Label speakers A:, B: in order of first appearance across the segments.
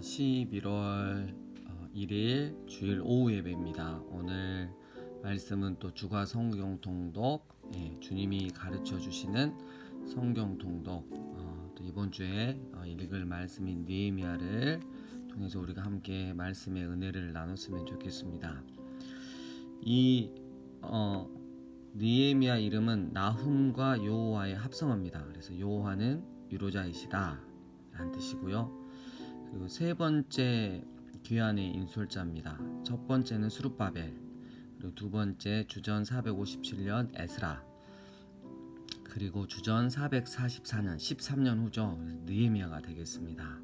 A: 11월 1일 주일 오후 예배입니다. 오늘 말씀은 또 주가 성경 통독, 주님이 가르쳐 주시는 성경 통독, 또 이번 주에 읽을 말씀인 느헤미야를 통해서 우리가 함께 말씀의 은혜를 나눴으면 좋겠습니다. 이 느헤미야 이름은 나훔과 여호와의 합성어입니다. 그래서 여호와는 위로자이시다 라는 뜻이고요. 그리고 세 번째 귀환의 인솔자입니다. 첫 번째는 스룹바벨, 그리고 두 번째 주전 457년 에스라, 그리고 주전 444년 13년 후죠. 느헤미야가 되겠습니다.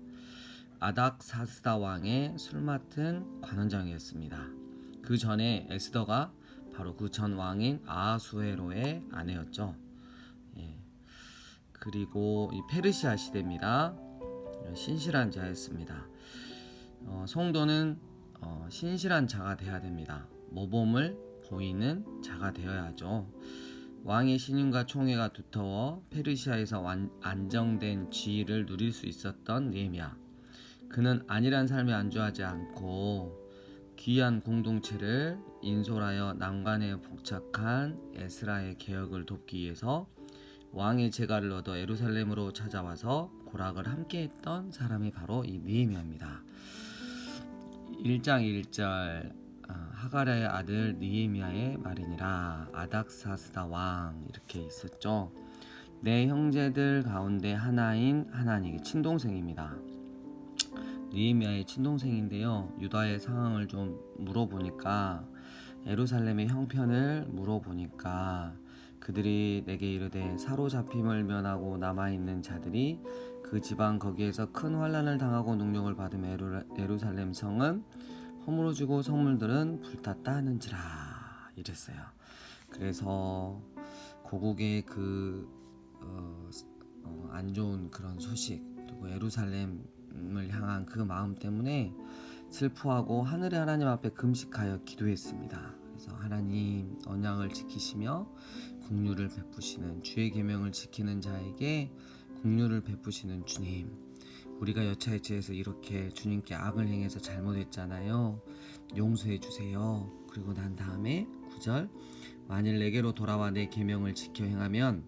A: 아닥사스다 왕의 술 맡은 관원장이었습니다. 그 전에 에스더가 바로 그 전 왕인 아하수에로의 아내였죠. 그리고 이 페르시아 시대입니다. 신실한 자였습니다. 성도는 신실한 자가 되어야 됩니다. 모범을 보이는 자가 되어야 하죠. 왕의 신임과 총애가 두터워 페르시아에서 안정된 지위를 누릴 수 있었던 느헤미야. 그는 안일한 삶에 안주하지 않고 귀한 공동체를 인솔하여 난관에 복착한 에스라의 개혁을 돕기 위해서 왕의 제가를 얻어 예루살렘으로 찾아와서 고락을 함께했던 사람이 바로 이 느헤미야입니다. 1장 1절 하가랴의 아들 느헤미야의 말이니라. 아닥사스다 왕 이렇게 있었죠. 내 형제들 가운데 하나인 하나니, 친동생입니다. 느헤미야의 친동생인데요. 유다의 상황을 좀 물어보니까, 예루살렘의 형편을 물어보니까 그들이 내게 이르되 사로잡힘을 면하고 남아있는 자들이 그 지방 거기에서 큰 환난을 당하고 능력을 받으며 예루살렘 성은 허물어지고 성물들은 불탔다 하는지라 이랬어요. 그래서 고국의 안 좋은 그런 소식, 그리고 예루살렘을 향한 그 마음 때문에 슬퍼하고 하늘의 하나님 앞에 금식하여 기도했습니다. 그래서 하나님, 언약을 지키시며 긍휼을 베푸시는, 주의 계명을 지키는 자에게 긍휼을 베푸시는 주님, 우리가 여차여차해서 이렇게 주님께 악을 행해서 잘못했잖아요. 용서해 주세요. 그리고 난 다음에 9절, 만일 내게로 돌아와 내 계명을 지켜 행하면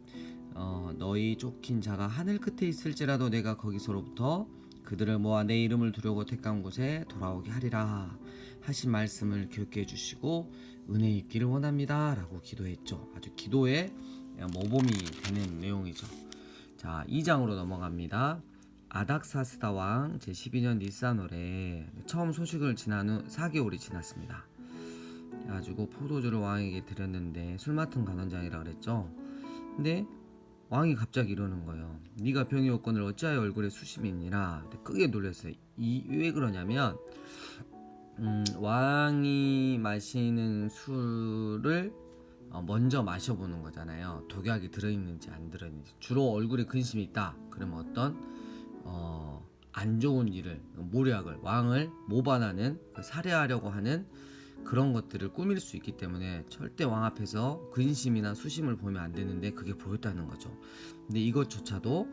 A: 너희 쫓긴 자가 하늘 끝에 있을지라도 내가 거기서로부터 그들을 모아 내 이름을 두려고 택한 곳에 돌아오게 하리라 하신 말씀을 기억해 해주시고 은혜 있기를 원합니다 라고 기도했죠. 아주 기도의 모범이 되는 내용이죠. 자, 2장으로 넘어갑니다. 아닥사스다 왕 제12년 니산월에 처음 소식을 지난 후 4개월이 지났습니다. 그래가지고 포도주를 왕에게 드렸는데 술 맡은 관원장이라 그랬죠. 근데 왕이 갑자기 이러는 거예요. 네가 병이 없거늘 어찌하여 얼굴에 수심이 있니라. 크게 놀랐어요. 왜 그러냐면 왕이 마시는 술을 먼저 마셔보는 거잖아요. 독약이 들어있는지 안 들어있는지. 주로 얼굴에 근심이 있다. 그러면 어떤 안 좋은 일을, 모략을, 왕을 모반하는, 살해하려고 하는 그런 것들을 꾸밀 수 있기 때문에 절대 왕 앞에서 근심이나 수심을 보면 안 되는데 그게 보였다는 거죠. 근데 이것조차도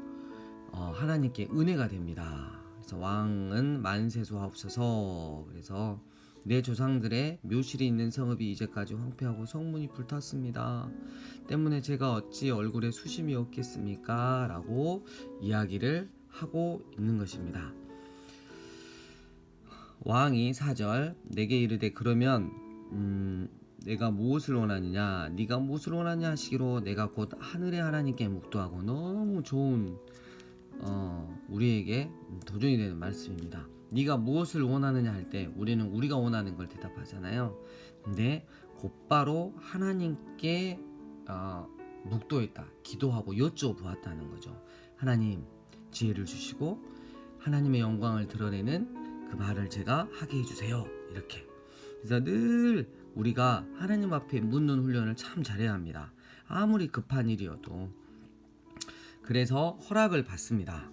A: 하나님께 은혜가 됩니다. 그래서 왕은 만세소하옵소서. 그래서 내 조상들의 묘실이 있는 성읍이 이제까지 황폐하고 성문이 불탔습니다. 때문에 제가 어찌 얼굴에 수심이 없겠습니까? 라고 이야기를 하고 있는 것입니다. 왕이 4절, 내게 이르되 그러면 내가 무엇을 원하느냐, 네가 무엇을 원하냐 하시기로 내가 곧 하늘의 하나님께 묵도하고. 너무 좋은 우리에게 도전이 되는 말씀입니다. 네가 무엇을 원하느냐 할 때 우리는 우리가 원하는 걸 대답하잖아요. 근데 곧바로 하나님께 묵도했다, 기도하고 여쭤보았다는 거죠. 하나님, 지혜를 주시고 하나님의 영광을 드러내는 그 말을 제가 하게 해주세요. 이렇게. 그래서 늘 우리가 하나님 앞에 묻는 훈련을 참 잘해야 합니다. 아무리 급한 일이어도. 그래서 허락을 받습니다.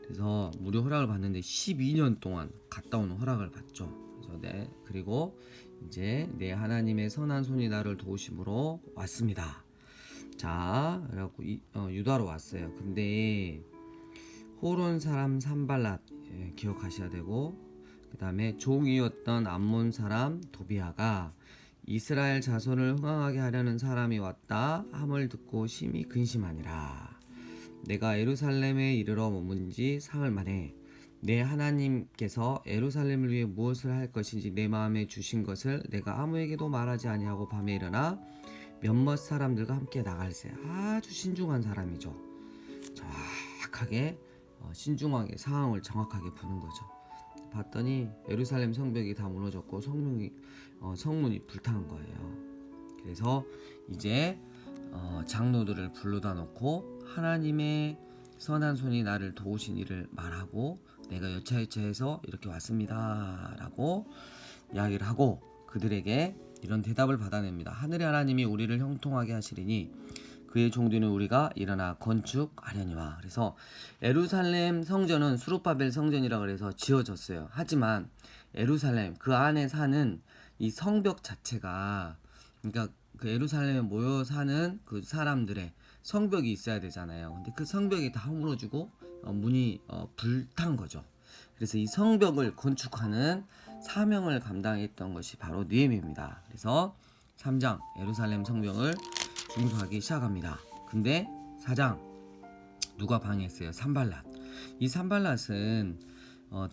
A: 그래서 무료 허락을 받는데 12년 동안 갔다 오는 허락을 받죠. 그래서 그리고 이제 내 하나님의 선한 손이 나를 도우심으로 왔습니다. 자, 그래갖고 유다로 왔어요. 근데 호론 사람 산발랏, 기억하셔야 되고, 그 다음에 종이었던 암몬 사람 도비아가 이스라엘 자손을 흥황하게 하려는 사람이 왔다 함을 듣고 심히 근심하니라. 내가 예루살렘에 이르러 머문 지 사흘 만에 내 하나님께서 예루살렘을 위해 무엇을 할 것인지 내 마음에 주신 것을 내가 아무에게도 말하지 아니하고 밤에 일어나 몇몇 사람들과 함께 나갈세. 아주 신중한 사람이죠. 정확하게 신중하게 상황을 정확하게 보는 거죠. 봤더니 예루살렘 성벽이 다 무너졌고 성문이 불탄 거예요. 그래서 이제 장로들을 불러다 놓고 하나님의 선한 손이 나를 도우신 일을 말하고 내가 여차여차해서 이렇게 왔습니다 라고 이야기를 하고 그들에게 이런 대답을 받아냅니다. 하늘의 하나님이 우리를 형통하게 하시리니 그의 종들은 우리가 일어나 건축하려니와. 그래서 예루살렘 성전은 수룹바벨 성전이라 그래서 지어졌어요. 하지만 예루살렘 그 안에 사는 이 성벽 자체가, 그러니까 그 예루살렘에 모여 사는 그 사람들의 성벽이 있어야 되잖아요. 근데 그 성벽이 다 허물어지고 문이 불탄 거죠. 그래서 이 성벽을 건축하는 사명을 감당했던 것이 바로 느헤미야입니다. 그래서 3장 예루살렘 성벽을 중수하기 시작합니다. 근데 4장 누가 방해했어요? 산발랏. 이 산발랏은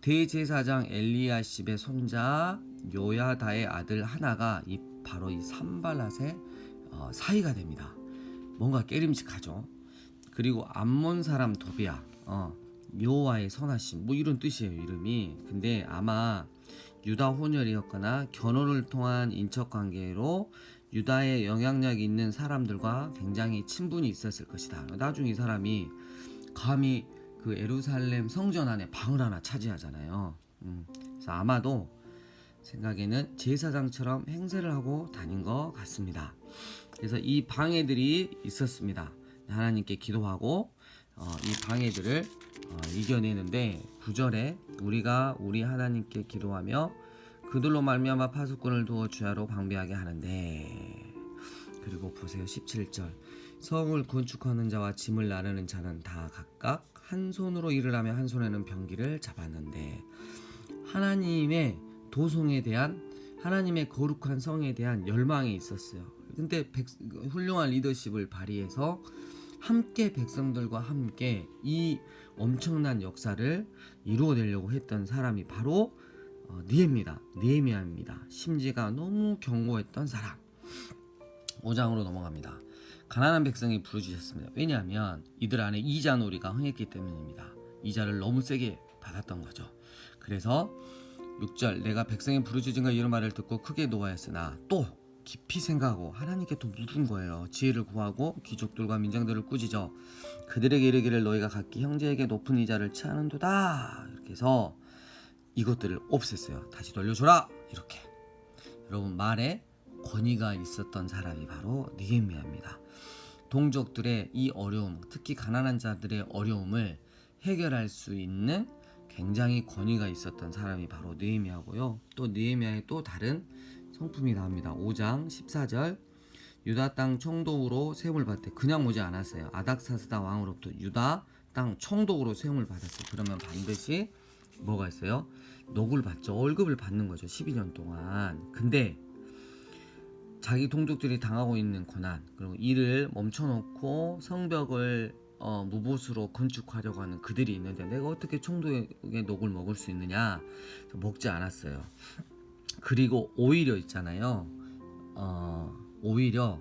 A: 대제사장 엘리야십의 손자 요야다의 아들 하나가 바로 이 산발랏의 사이가 됩니다. 뭔가 깨림직하죠. 그리고 암몬 사람 도비야, 여호와의 선하심, 뭐 이런 뜻이에요, 이름이. 근데 아마 유다 혼혈이었거나 결혼을 통한 인척관계로 유다의 영향력 있는 사람들과 굉장히 친분이 있었을 것이다. 나중에 이 사람이 감히 그 예루살렘 성전 안에 방을 하나 차지하잖아요. 그래서 아마도 생각에는 제사장처럼 행세를 하고 다닌 것 같습니다. 그래서 이 방해들이 있었습니다. 하나님께 기도하고 이 방해들을 이겨내는데 9절에 우리가 우리 하나님께 기도하며 그들로 말미암아 파수꾼을 두어 주야로 방비하게 하는데. 그리고 보세요, 17절. 성을 건축하는 자와 짐을 나르는 자는 다 각각 한 손으로 일을 하며 한 손에는 병기를 잡았는데. 하나님의 도성에 대한, 하나님의 거룩한 성에 대한 열망이 있었어요. 근데 훌륭한 리더십을 발휘해서 함께 백성들과 함께 이 엄청난 역사를 이루어내려고 했던 사람이 바로 느헤미야입니다. 심지가 너무 견고했던 사람. 5장으로 넘어갑니다. 가난한 백성이 부르짖었습니다. 왜냐하면 이들 안에 이자놀이가 흥했기 때문입니다. 이자를 너무 세게 받았던 거죠. 그래서 6절 내가 백성의 부르짖음과 이런 말을 듣고 크게 노하였으나 또 깊이 생각하고 하나님께 또 묻은 거예요. 지혜를 구하고 귀족들과 민장들을 꾸짖어 그들에게 이르기를 너희가 각기 형제에게 높은 이자를 취하는도다. 이렇게 해서 이것들을 없앴어요. 다시 돌려줘라. 이렇게. 여러분, 말에 권위가 있었던 사람이 바로 느헤미야입니다. 동족들의 이 어려움, 특히 가난한 자들의 어려움을 해결할 수 있는 굉장히 권위가 있었던 사람이 바로 느헤미야고요. 또 느헤미야의 또 다른 성품이 나옵니다. 5장 14절 유다 땅 총독으로 세움을 받되 그냥 오지 않았어요. 아닥사스다 왕으로부터 유다 땅 총독으로 세움을 받았어요. 그러면 반드시 뭐가 있어요? 녹을 받죠. 월급을 받는 거죠. 12년 동안. 근데 자기 동족들이 당하고 있는 고난, 그리고 일을 멈춰놓고 성벽을 무보수로 건축하려고 하는 그들이 있는데 내가 어떻게 총독의 녹을 먹을 수 있느냐? 먹지 않았어요. 그리고 오히려 있잖아요. 오히려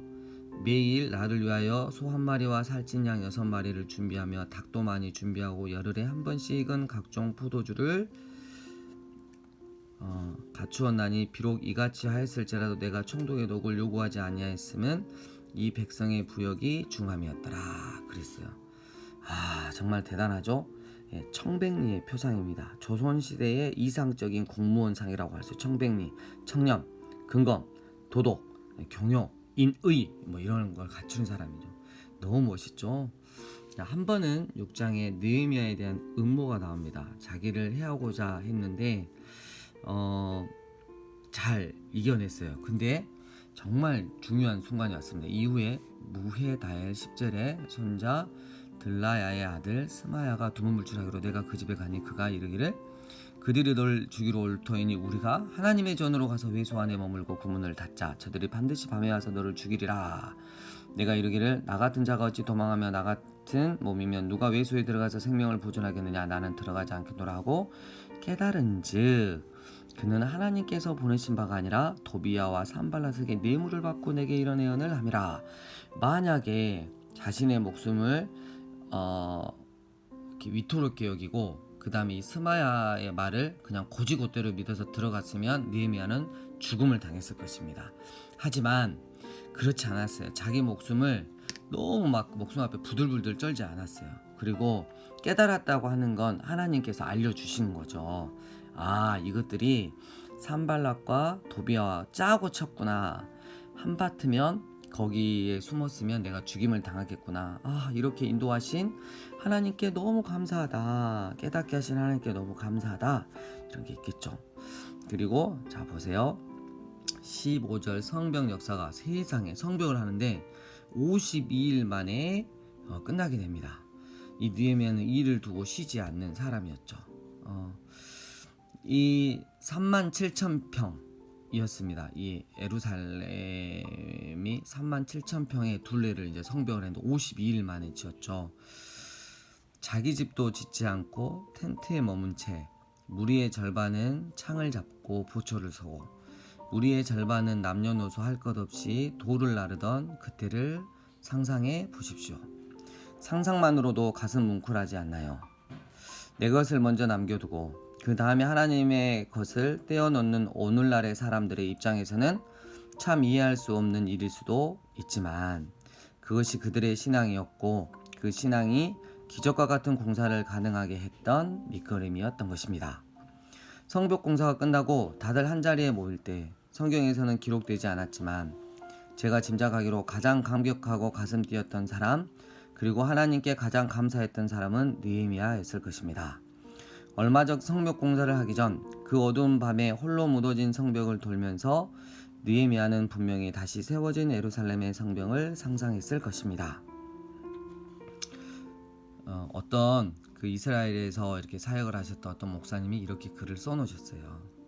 A: 매일 나를 위하여 소 한 마리와 살찐 양 6마리를 준비하며 닭도 많이 준비하고 열흘에 한 번씩은 각종 포도주를 갖추었나니 비록 이같이 하였을지라도 내가 총독의 녹을 요구하지 아니하였으면 이 백성의 부역이 중함이었더라. 그랬어요. 정말 대단하죠. 청백리의 표상입니다. 조선시대의 이상적인 공무원상이라고 할 수 있어요. 청백리, 청렴, 근검, 도덕, 경영, 인의 뭐 이런 걸 갖춘 사람이죠. 너무 멋있죠. 한 번은 6장에 느헤미야에 대한 음모가 나옵니다. 자기를 해하고자 했는데 잘 이겨냈어요. 근데 정말 중요한 순간이 왔습니다. 이후에 무헤다엘 10절에 손자 들라야의 아들 스마야가 두문불출하기로 내가 그 집에 가니 그가 이르기를 그들이 널 죽이러 올 터이니 우리가 하나님의 전으로 가서 회소 안에 머물고 구문을 닫자. 저들이 반드시 밤에 와서 너를 죽이리라. 내가 이르기를 나 같은 자가 어찌 도망하며 나 같은 몸이면 누가 회소에 들어가서 생명을 보존하겠느냐. 나는 들어가지 않겠노라 하고 깨달은즉 그는 하나님께서 보내신 바가 아니라 도비야와 산발랏에게 뇌물을 받고 내게 이런 예언을 함이라. 만약에 자신의 목숨을 이렇게 위토롭게 여기고 그 다음에 이 스마야의 말을 그냥 고지고대로 믿어서 들어갔으면 느헤미야는 죽음을 당했을 것입니다. 하지만 그렇지 않았어요. 자기 목숨을 너무 막 목숨 앞에 부들부들 떨지 않았어요. 그리고 깨달았다고 하는 건 하나님께서 알려주신 거죠. 아, 이것들이 산발락과 도비아와 짜고 쳤구나. 한바트면 거기에 숨었으면 내가 죽임을 당하겠구나. 아, 이렇게 인도하신 하나님께 너무 감사하다. 깨닫게 하신 하나님께 너무 감사하다. 이런 게 있겠죠. 그리고 자 보세요. 15절 성벽 역사가 세상에 성벽을 하는데 52일 만에 끝나게 됩니다. 이 느헤미야는 일을 두고 쉬지 않는 사람이었죠. 이 37,000평이었습니다. 이 예루살렘이 37,000평의 둘레를 이제 성벽을 했는데 52일 만에 지었죠. 자기 집도 짓지 않고 텐트에 머문 채 무리의 절반은 창을 잡고 보초를 서고 무리의 절반은 남녀노소 할 것 없이 돌을 나르던 그때를 상상해 보십시오. 상상만으로도 가슴 뭉클하지 않나요? 내 것을 먼저 남겨두고 그 다음에 하나님의 것을 떼어놓는 오늘날의 사람들의 입장에서는 참 이해할 수 없는 일일 수도 있지만 그것이 그들의 신앙이었고 그 신앙이 기적과 같은 공사를 가능하게 했던 밑거름이었던 것입니다. 성벽 공사가 끝나고 다들 한자리에 모일 때 성경에서는 기록되지 않았지만 제가 짐작하기로 가장 감격하고 가슴 뛰었던 사람 그리고 하나님께 가장 감사했던 사람은 느헤미야였을 것입니다. 얼마 전 성벽 공사를 하기 전 그 어두운 밤에 홀로 무너진 성벽을 돌면서 느헤미야는 분명히 다시 세워진 예루살렘의 성벽을 상상했을 것입니다. 어떤 그 이스라엘에서 이렇게 사역을 하셨던 어떤 목사님이 이렇게 글을 써놓으셨어요.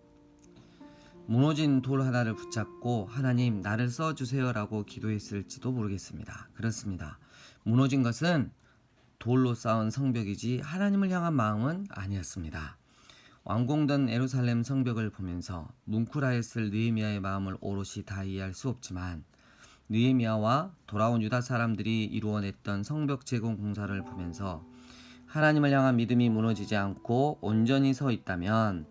A: 무너진 돌 하나를 붙잡고 하나님 나를 써주세요라고 기도했을지도 모르겠습니다. 그렇습니다. 무너진 것은 돌로 쌓은 성벽이지 하나님을 향한 마음은 아니었습니다. 완공된 예루살렘 성벽을 보면서 뭉클하였을 느헤미야의 마음을 오롯이 다 이해할 수 없지만 느헤미야와 돌아온 유다 사람들이 이루어냈던 성벽 재건 공사를 보면서 하나님을 향한 믿음이 무너지지 않고 온전히 서 있다면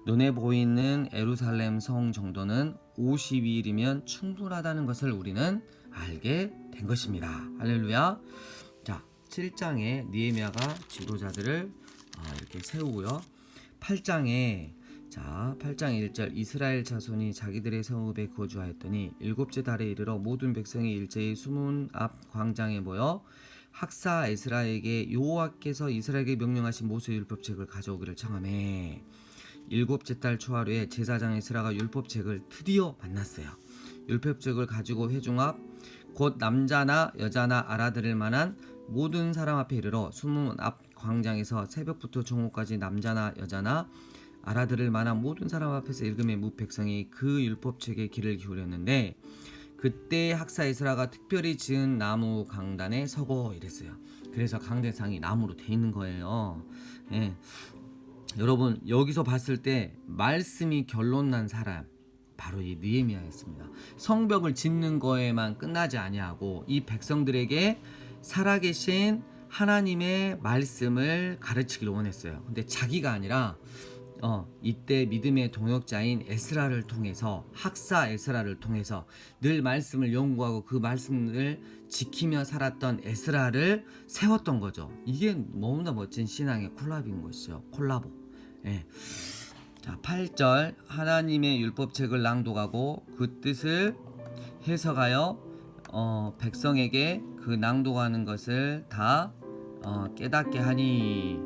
A: 눈에 보이는 예루살렘 성 정도는 52일이면 충분하다는 것을 우리는 알게 된 것입니다. 할렐루야. 자, 7장에 느헤미야가 지도자들을 이렇게 세우고요. 8장 1절 이스라엘 자손이 자기들의 성읍에 거주하였더니 일곱째 달에 이르러 모든 백성이 일제히 수문 앞 광장에 모여 학사 에스라에게 여호와께서 이스라엘에게 명령하신 모세 율법책을 가져오기를 청하매 일곱째 달 초하루에 제사장 에스라가 율법책을 드디어 만났어요. 율법책을 가지고 회중 앞 곧 남자나 여자나 알아들을 만한 모든 사람 앞에 이르러 수문 앞 광장에서 새벽부터 정오까지 남자나 여자나 알아들을 만한 모든 사람 앞에서 읽음에 무 백성이 그 율법책에 귀를 기울였는데 그때 학사 에스라가 특별히 지은 나무 강단에 서고 이랬어요. 그래서 강대상이 나무로 돼 있는 거예요. 예. 여러분 여기서 봤을 때 말씀이 결론난 사람 바로 이 느헤미야였습니다. 성벽을 짓는 거에만 끝나지 아니하고 이 백성들에게 살아계신 하나님의 말씀을 가르치기를 원했어요. 근데 자기가 아니라 이때 믿음의 동역자인 에스라를 통해서 학사 에스라를 통해서 늘 말씀을 연구하고 그 말씀을 지키며 살았던 에스라를 세웠던 거죠. 이게 너무나 멋진 신앙의 콜라보인 것이죠. 콜라보. 예. 자, 8절 하나님의 율법책을 낭독하고 그 뜻을 해석하여 백성에게 그 낭독하는 것을 다 깨닫게 하니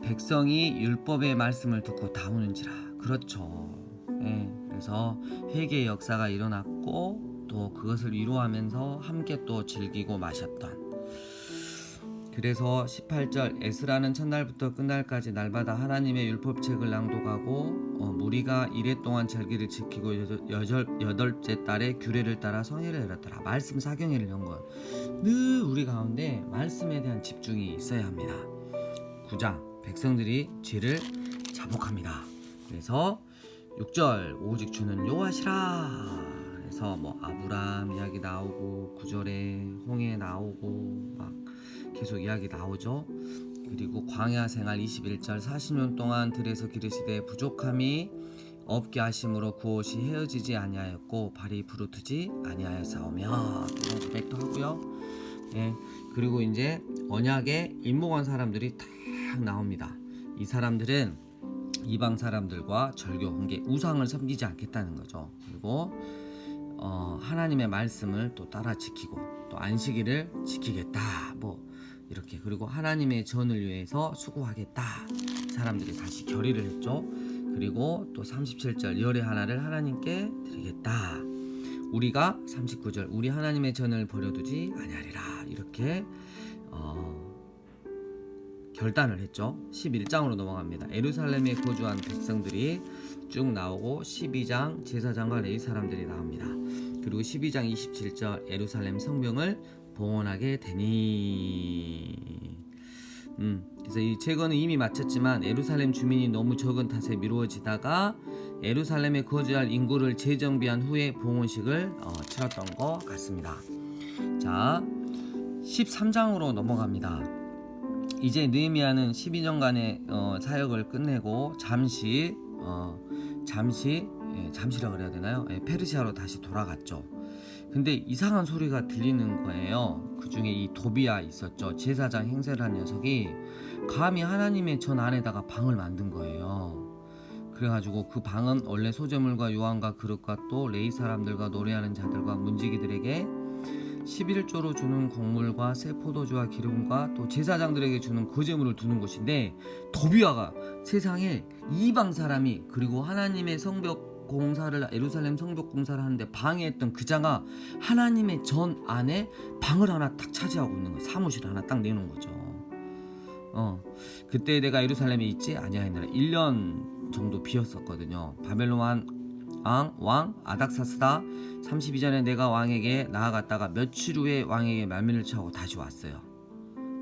A: 백성이 율법의 말씀을 듣고 다 우는지라. 그렇죠. 예, 그래서 회개의 역사가 일어났고 또 그것을 위로하면서 함께 또 즐기고 마셨던. 그래서 18절 에스라는 첫날부터 끝날까지 날마다 하나님의 율법책을 낭독하고 무리가 이래 동안 절기를 지키고 여덟째 달에 규례를 따라 성회를 열었더라. 말씀 사경회를 연 건 늘 우리 가운데 말씀에 대한 집중이 있어야 합니다. 9장 백성들이 죄를 자복합니다. 그래서 6절 오직 주는 여호와시라. 그래서 뭐 아브람 이야기 나오고 9절에 홍해 나오고 막 계속 이야기 나오죠. 그리고 광야 생활 21절 40년 동안 들에서 기르시되 부족함이 없게 하심으로 그 옷이 헤어지지 아니하였고 발이 부르트지 아니하였사오며 이런 고백도 하고요. 예, 그리고 이제 언약에 입목한 사람들이 딱 나옵니다. 이 사람들은 이방 사람들과 절교, 그게 우상을 섬기지 않겠다는 거죠. 그리고 하나님의 말씀을 또 따라 지키고 또 안식일을 지키겠다. 뭐 이렇게 그리고 하나님의 전을 위해서 수고하겠다. 사람들이 다시 결의를 했죠. 그리고 또 37절 열의 하나를 하나님께 드리겠다. 우리가 39절 우리 하나님의 전을 버려두지 아니하리라. 이렇게 결단을 했죠. 11장으로 넘어갑니다. 예루살렘에 거주한 백성들이 쭉 나오고 12장 제사장과 레위 사람들이 나옵니다. 그리고 12장 27절 예루살렘 성벽을 봉헌하게 되니 그래서 이 제거는 이미 마쳤지만 예루살렘 주민이 너무 적은 탓에 미루어지다가 예루살렘에 거주할 인구를 재정비한 후에 봉헌식을 치렀던 것 같습니다. 자 13장으로 넘어갑니다. 이제 느헤미야는 12년간의 사역을 끝내고 잠시라 그래야 되나요? 페르시아로 다시 돌아갔죠. 근데 이상한 소리가 들리는 거예요. 그 중에 이 도비야 있었죠. 제사장 행세를 한 녀석이 감히 하나님의 전 안에다가 방을 만든 거예요. 그래가지고 그 방은 원래 소재물과 요한과 그릇과 또 레위 사람들과 노래하는 자들과 문지기들에게 11조로 주는 곡물과 새 포도주와 기름과 또 제사장들에게 주는 거제물을 두는 곳인데 도비야가 세상에 이방 사람이 그리고 하나님의 성벽 공사를 예루살렘 성벽 공사를 하는데 방해했던 그 자가 하나님의 전 안에 방을 하나 딱 차지하고 있는 거예요. 사무실 하나 딱 내놓은 거죠. 그때 내가 예루살렘에 있지 아니하였느라 1년 정도 비었었거든요. 바벨론 왕 아닥사스다 32전에 내가 왕에게 나아갔다가 며칠 후에 왕에게 말미를 차고 다시 왔어요.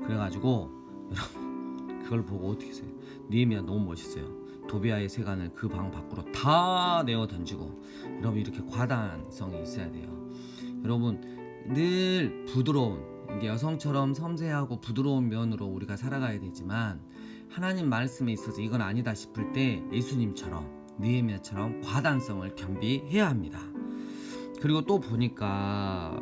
A: 그래가지고 여러분 그걸 보고 어떻게 했어요? 느헤미야 너무 멋있어요. 도비야의 세간을 그 방 밖으로 다 내어 던지고 여러분 이렇게 과단성이 있어야 돼요. 여러분 늘 부드러운 이게 여성처럼 섬세하고 부드러운 면으로 우리가 살아가야 되지만 하나님 말씀에 있어서 이건 아니다 싶을 때 예수님처럼 느헤미야처럼 과단성을 겸비해야 합니다. 그리고 또 보니까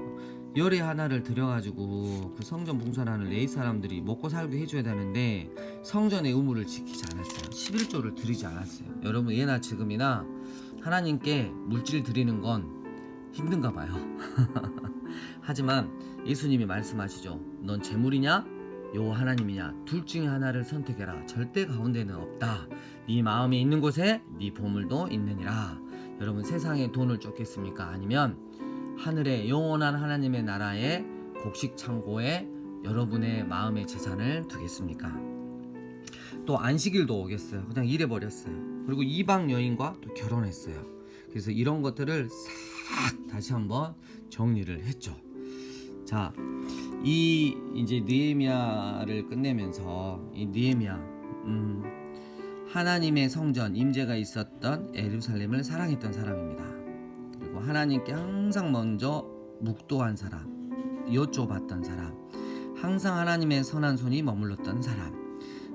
A: 열의 하나를 들여가지고 그 성전 봉사하는 레위 사람들이 먹고 살게 해줘야 되는데 성전의 의무를 지키지 않았어요. 11조를 드리지 않았어요. 여러분 예나 지금이나 하나님께 물질 드리는 건 힘든가 봐요. 하지만 예수님이 말씀하시죠. 넌 재물이냐? 여호와 하나님이냐? 둘 중에 하나를 선택해라. 절대 가운데는 없다. 네 마음에 있는 곳에 네 보물도 있느니라. 여러분 세상에 돈을 쫓겠습니까? 아니면 하늘의 영원한 하나님의 나라의 곡식 창고에 여러분의 마음의 재산을 두겠습니까? 또 안식일도 오겠어요. 그냥 잃어버렸어요. 그리고 이방 여인과 또 결혼했어요. 그래서 이런 것들을 싹 다시 한번 정리를 했죠. 자, 이 이제 느헤미야를 끝내면서 이 느헤미야 하나님의 성전 임재가 있었던 예루살렘을 사랑했던 사람입니다. 그리고 하나님께 항상 먼저 묵도한 사람, 여쭤봤던 사람, 항상 하나님의 선한 손이 머물렀던 사람,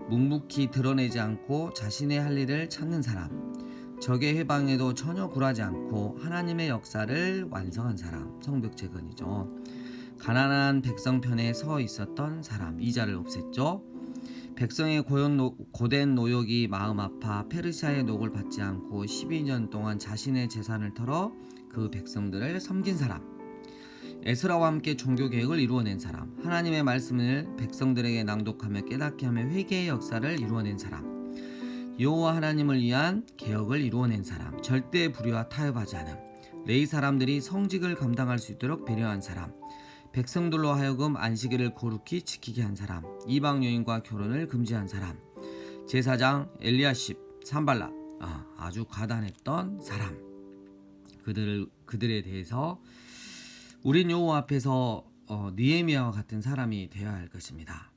A: 묵묵히 드러내지 않고 자신의 할 일을 찾는 사람, 적의 해방에도 전혀 굴하지 않고 하나님의 역사를 완성한 사람, 성벽 재건이죠. 가난한 백성 편에 서 있었던 사람, 이자를 없앴죠. 백성의 고된 노역이 마음 아파 페르시아의 녹을 받지 않고 12년 동안 자신의 재산을 털어 그 백성들을 섬긴 사람, 에스라와 함께 종교 개혁을 이루어낸 사람, 하나님의 말씀을 백성들에게 낭독하며 깨닫게 하며 회개의 역사를 이루어낸 사람, 여호와 하나님을 위한 개혁을 이루어낸 사람, 절대 불의와 타협하지 않음, 레위 사람들이 성직을 감당할 수 있도록 배려한 사람, 백성들로 하여금 안식일을 거룩히 지키게 한 사람, 이방 여인과 결혼을 금지한 사람, 제사장 엘리야십, 산발락, 아주 가단했던 사람, 그들에 대해서 우린 여호와 앞에서 느헤미야와 같은 사람이 되어야 할 것입니다.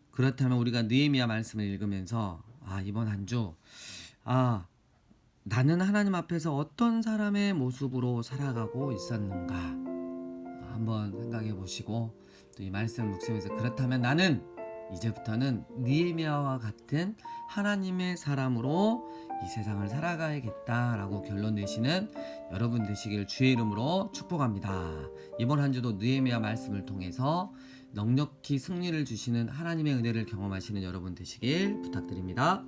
A: 그렇다면 우리가 느헤미야 말씀을 읽으면서 이번 한 주 나는 하나님 앞에서 어떤 사람의 모습으로 살아가고 있었는가 한번 생각해 보시고 또 이 말씀을 묵상해서 그렇다면 나는 이제부터는 느헤미야와 같은 하나님의 사람으로 이 세상을 살아가야겠다라고 결론 내시는 여러분 되시길 주의 이름으로 축복합니다. 이번 한 주도 느헤미야 말씀을 통해서 넉넉히 승리를 주시는 하나님의 은혜를 경험하시는 여러분 되시길 부탁드립니다.